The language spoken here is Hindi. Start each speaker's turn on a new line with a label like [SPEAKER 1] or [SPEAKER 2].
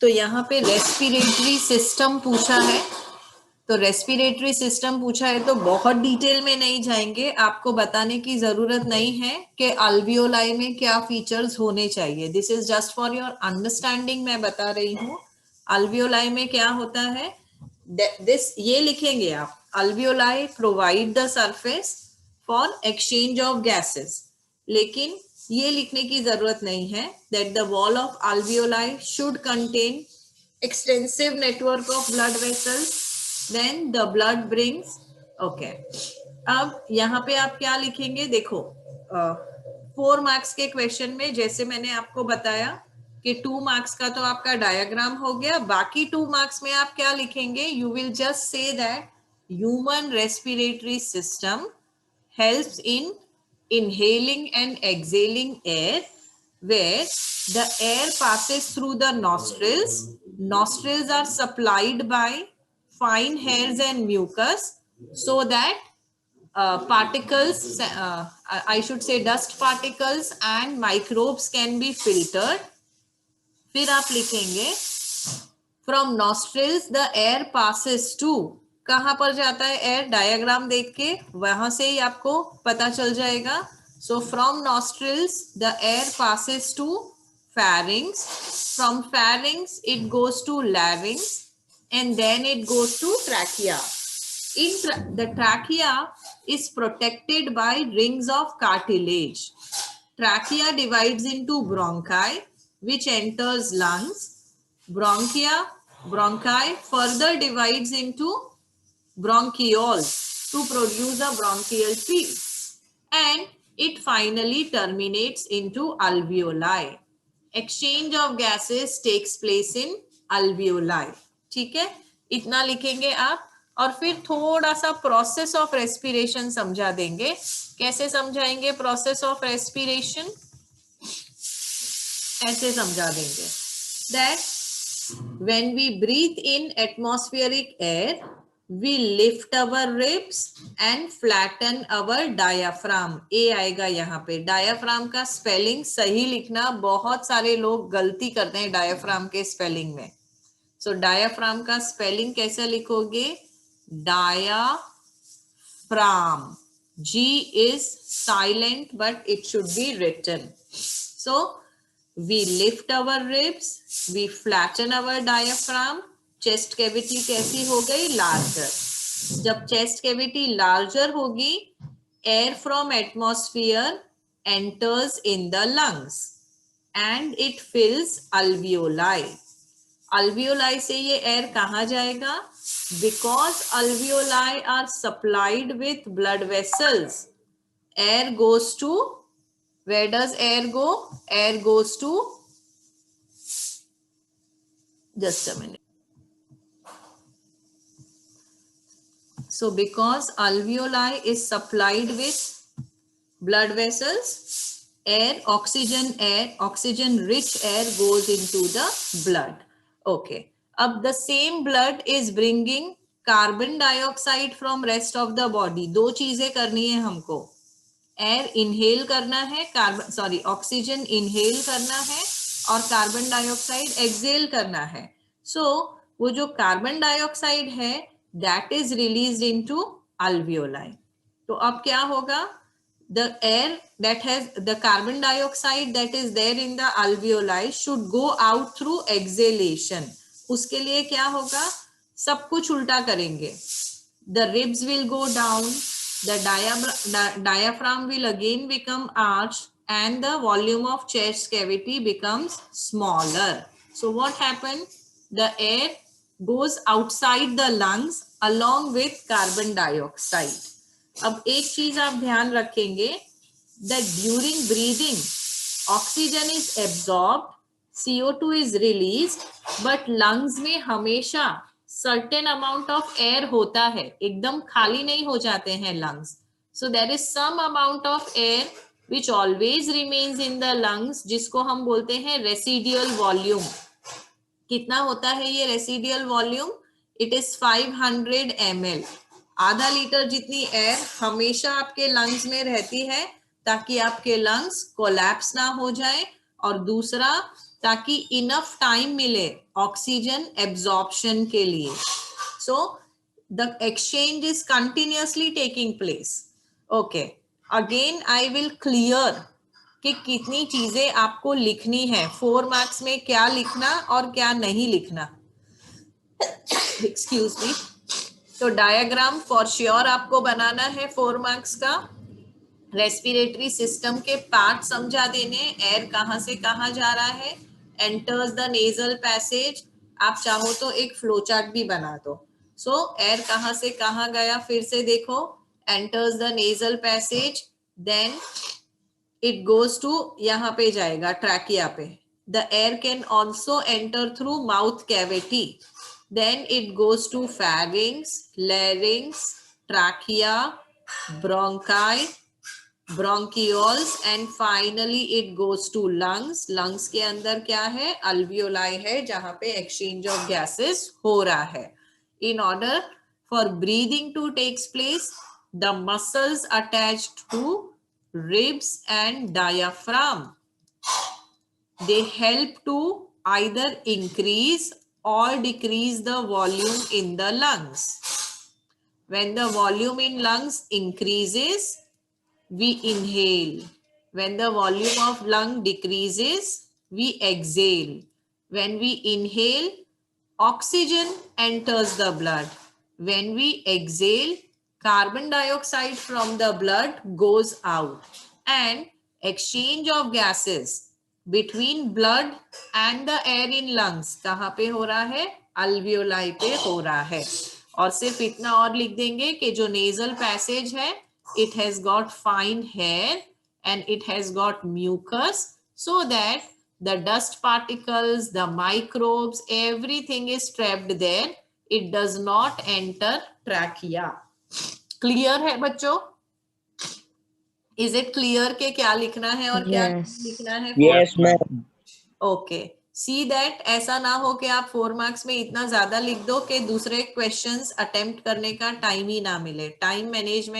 [SPEAKER 1] तो यहाँ पे रेस्पिरेटरी सिस्टम पूछा है, तो रेस्पिरेटरी सिस्टम पूछा है तो बहुत डिटेल में नहीं जाएंगे, आपको बताने की जरूरत नहीं है कि अल्वियोलाई में क्या फीचर्स होने चाहिए। This is just for your understanding, मैं बता रही हूँ अल्वियोलाई में क्या होता है। दिस ये लिखेंगे आप, alveoli provide the surface for exchange of gases, लेकिन ये लिखने की जरूरत नहीं है that the wall of alveoli should contain extensive network of blood vessels, then the blood brings, okay। अब यहाँ पे आप क्या लिखेंगे, देखो 4 मार्क्स के क्वेश्चन में जैसे मैंने आपको बताया कि 2 मार्क्स का तो आपका डायग्राम हो गया, बाकी 2 मार्क्स में आप क्या लिखेंगे, you will just say that human respiratory system helps in inhaling and exhaling air, where the air passes through the nostrils. Nostrils are supplied by fine hairs and mucus so that particles, I should say dust particles and microbes can be filtered. फिर आप लिखेंगे from nostrils the air passes to, कहां पर जाता है एयर, डायग्राम देख के वहां से ही आपको पता चल जाएगा। So from nostrils the air passes to pharynx, from pharynx it goes to larynx and then it goes to trachea. The trachea is protected by rings of cartilage. Trachea divides into bronchi which enters lungs. Bronchi further divides into bronchioles to produce a bronchial tree, and it finally terminates into alveoli. Exchange of gases takes place in alveoli. ठीक है, इतना लिखेंगे आप, और फिर थोड़ा सा प्रोसेस ऑफ रेस्पिरेशन समझा देंगे। कैसे समझाएंगे प्रोसेस ऑफ रेस्पिरेशन, ऐसे समझा देंगे that when we breathe in atmospheric air, we lift our ribs and flatten our diaphragm. ए आएगा यहाँ पे, डायाफ्राम का स्पेलिंग सही लिखना, बहुत सारे लोग गलती करते हैं डायाफ्राम के स्पेलिंग में। सो डायाफ्राम का स्पेलिंग कैसे लिखोगे, diaphragm, G is silent but it should be written. So we lift our ribs, we flatten our diaphragm. Chest cavity कैसी हो गई, लार्जर। जब चेस्ट कैविटी लार्जर होगी, air from atmosphere enters in the lungs and it fills alveoli. Alveoli से ये एयर कहाँ जाएगा, because alveoli are supplied with blood vessels, air goes to, where does air go, air goes to, just a minute. So because alveoli is supplied with blood vessels, oxygen rich air goes into the blood. Okay, अब the same blood is bringing carbon dioxide from rest of the body. दो चीजें करनी है हमको, एयर इनहेल करना है, ऑक्सीजन इनहेल करना है और कार्बन डाइऑक्साइड एक्सहेल करना है। सो वो जो कार्बन डाइऑक्साइड है that is released into alveoli. तो अब क्या होगा, the air that has the carbon dioxide that is there in the alveoli should go out through exhalation. उसके लिए क्या होगा, सब कुछ उल्टा करेंगे, the ribs will go down, the diaphragm will again become arched and the volume of chest cavity becomes smaller. So what happened, the air goes outside the lungs along with carbon dioxide. अब एक चीज आप ध्यान रखेंगे, that during breathing oxygen is absorbed, CO2 is released, but lungs में हमेशा सर्टेन अमाउंट ऑफ एयर होता है, एकदम खाली नहीं हो जाते हैं lungs. So there is some amount of air which always remains in the lungs, जिसको हम बोलते हैं रेसिडियल वॉल्यूम। कितना होता है ये residual volume, it is 500 ml। आधा लीटर जितनी एयर हमेशा आपके लंग्स में रहती है ताकि आपके लंग्स कोलैप्स ना हो जाए, और दूसरा ताकि इनफ टाइम मिले ऑक्सीजन एब्जॉर्प्शन के लिए. So the exchange is continuously taking place. Okay, again I will clear कि कितनी चीजें आपको लिखनी है. 4 मार्क्स में क्या लिखना और क्या नहीं लिखना. Excuse me. तो डायग्राम फॉर श्योर आपको बनाना है 4 मार्क्स का. रेस्पिरेटरी सिस्टम के पार्ट समझा देने, एयर कहां से कहां जा रहा है, एंटर्स द नेजल पैसेज. आप चाहो तो एक फ्लो चार्ट भी बना दो. सो एयर कहां से कहां गया, फिर से देखो. Enters the nasal passage, then it goes to, यहाँ पे जाएगा ट्रैकिया पे. The air can also enter through mouth cavity. Then it goes to pharynx, larynx, trachea, bronchi, bronchioles, and finally it goes to lungs. lungs के अंदर क्या है, alveoli है जहां पे exchange of gases हो रहा है. In order for breathing to takes place, the muscles attached to ribs and diaphragm, they help to either increase or decrease the volume in the lungs. When the volume in lungs increases, we inhale. When the volume of lung decreases, we exhale. When we inhale, oxygen enters the blood. When we exhale, carbon dioxide from the blood goes out. And exchange of gases between blood and the air in lungs कहाँ पे हो रहा है, alveoli पे हो रहा है. और सिर्फ इतना और लिख देंगे कि जो nasal passage है, it has got fine hair and it has got mucus, so that the dust particles, the microbes, everything is trapped there. It does not enter trachea. Clear है बच्चों? Is it clear के क्या लिखना है और क्या लिखना है?
[SPEAKER 2] Yes, ma'am.
[SPEAKER 1] Okay, see that ऐसा ना हो कि आप 4 मार्क्स में इतना ज्यादा लिख दो कि दूसरे क्वेश्चंस अटेम्प्ट करने का टाइम ही ना मिले. Time management